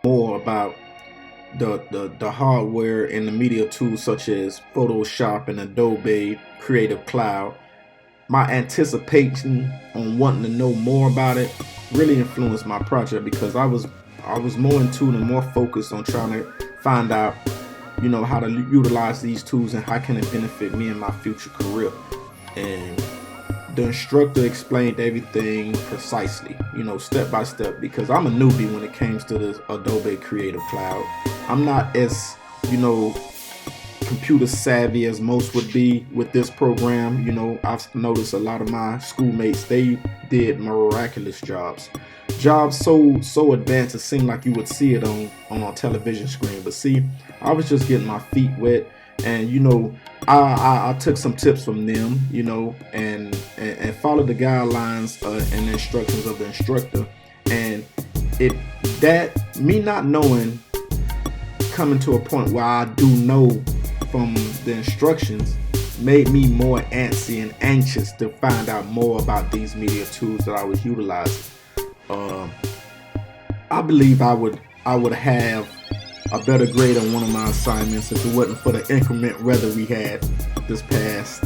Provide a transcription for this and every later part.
more about the hardware and the media tools such as Photoshop and Adobe Creative Cloud, my anticipation on wanting to know more about it really influenced my project because I was more in tune and more focused on trying to find out, how to utilize these tools and how can it benefit me in my future career. And the instructor explained everything precisely, step by step, because I'm a newbie when it comes to the Adobe Creative Cloud. I'm not as, you know, computer savvy as most would be with this program. I've noticed a lot of my schoolmates, they did miraculous jobs so advanced it seemed like you would see it on a television screen. But see, I was just getting my feet wet, and I took some tips from them, and followed the guidelines and the instructions of the instructor. And it that me not knowing, coming to a point where I do know from the instructions, made me more antsy and anxious to find out more about these media tools that I was utilizing. I believe I would have a better grade on one of my assignments if it wasn't for the inclement weather we had this past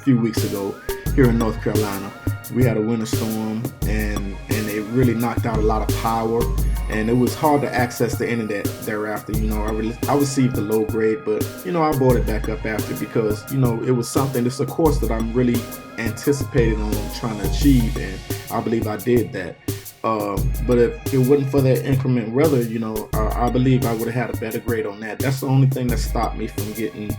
few weeks ago here in North Carolina. We had a winter storm, and it really knocked out a lot of power, and it was hard to access the internet thereafter. I received a low grade, but I brought it back up after, because it was something. It's a course that I'm really anticipating on trying to achieve, and I believe I did that. But if it wasn't for that increment weather, I believe I would have had a better grade on that. That's the only thing that stopped me from getting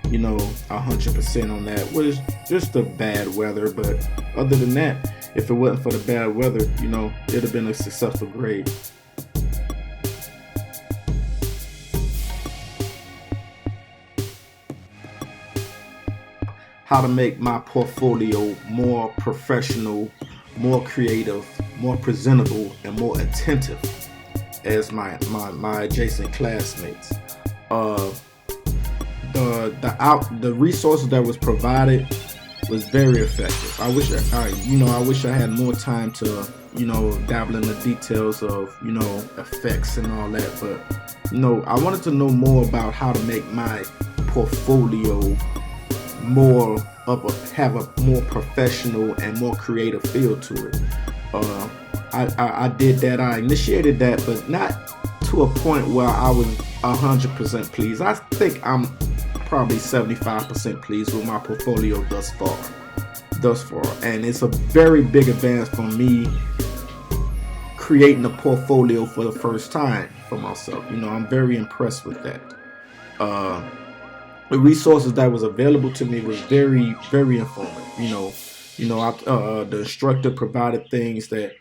100% on that, was just the bad weather. But other than that, if it wasn't for the bad weather, it'd have been a successful grade. How to make my portfolio more professional, more creative, more presentable, and more attentive as my adjacent classmates. The resources that was provided was very effective. I wish I had more time to dabble in the details of effects and all that, but I wanted to know more about how to make my portfolio have a more professional and more creative feel to it. I did that. I initiated that, but not to a point where I was 100% pleased. I think I'm probably 75% pleased with my portfolio thus far, and it's a very big advance for me creating a portfolio for the first time for myself. I'm very impressed with that. The resources that was available to me was very, very informative. The instructor provided things that,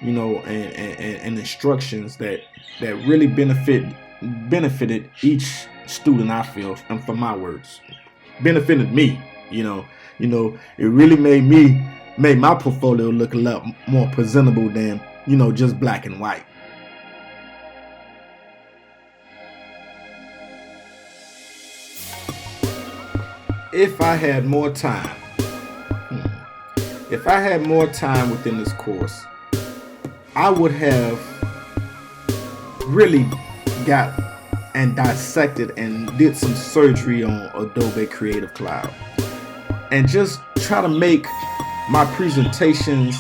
and instructions that really benefited each student. I feel, and for my words, benefited me. It really made my portfolio look a lot more presentable than just black and white. If I had more time, within this course, I would have really got and dissected and did some surgery on Adobe Creative Cloud, and just try to make my presentations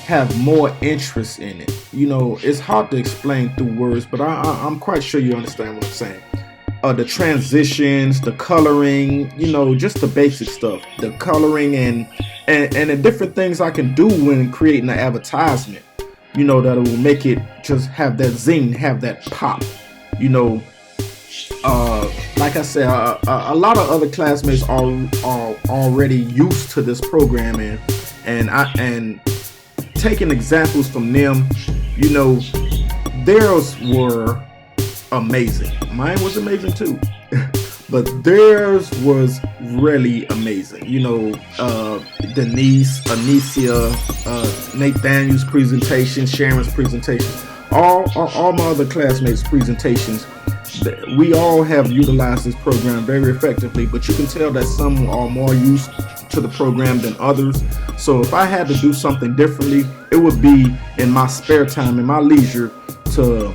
have more interest in it. It's hard to explain through words, but I'm quite sure you understand what I'm saying. The transitions, the coloring, just the basic stuff, the coloring and the different things I can do when creating an advertisement, that will make it just have that zing, have that pop. Like I said, a lot of other classmates are already used to this program, and taking examples from them, theirs were amazing. Mine was amazing too, but theirs was really amazing. Denise, Anicia, Nathaniel's presentation, Sharon's presentation, all my other classmates' presentations. We all have utilized this program very effectively, but you can tell that some are more used to the program than others. So if I had to do something differently, it would be in my spare time, in my leisure, to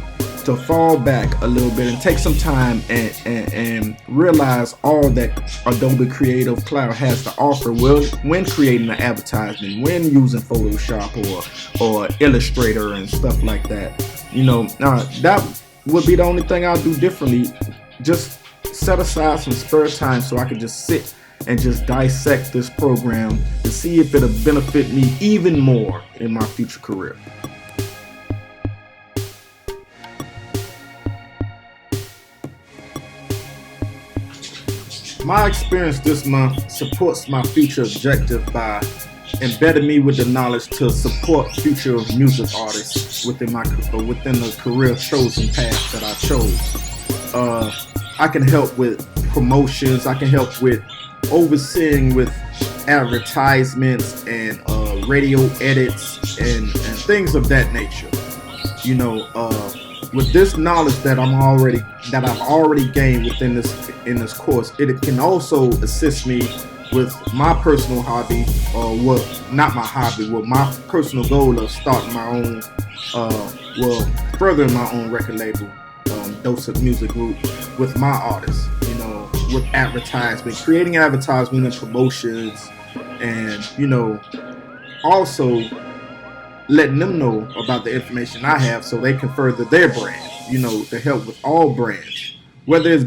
to fall back a little bit and take some time and realize all that Adobe Creative Cloud has to offer when creating an advertisement, when using Photoshop or Illustrator and stuff like that. That would be the only thing I'll do differently. Just set aside some spare time so I can just sit and just dissect this program to see if it'll benefit me even more in my future career. My experience this month supports my future objective by embedding me with the knowledge to support future music artists within the career chosen path that I chose. I can help with promotions. I can help with overseeing with advertisements and radio edits and things of that nature. With this knowledge that I've already gained in this course, it can also assist me with my personal hobby, not my hobby, my personal goal of starting my own, furthering my own record label, Dosip Music Group, with my artists, with advertisement, creating advertisement and promotions, and, also letting them know about the information I have so they can further their brand, to help with all brands, whether it's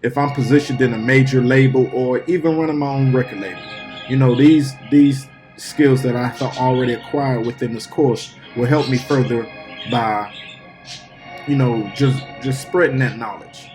if I'm positioned in a major label or even running my own record label. These skills that I have already acquired within this course will help me further by, just spreading that knowledge.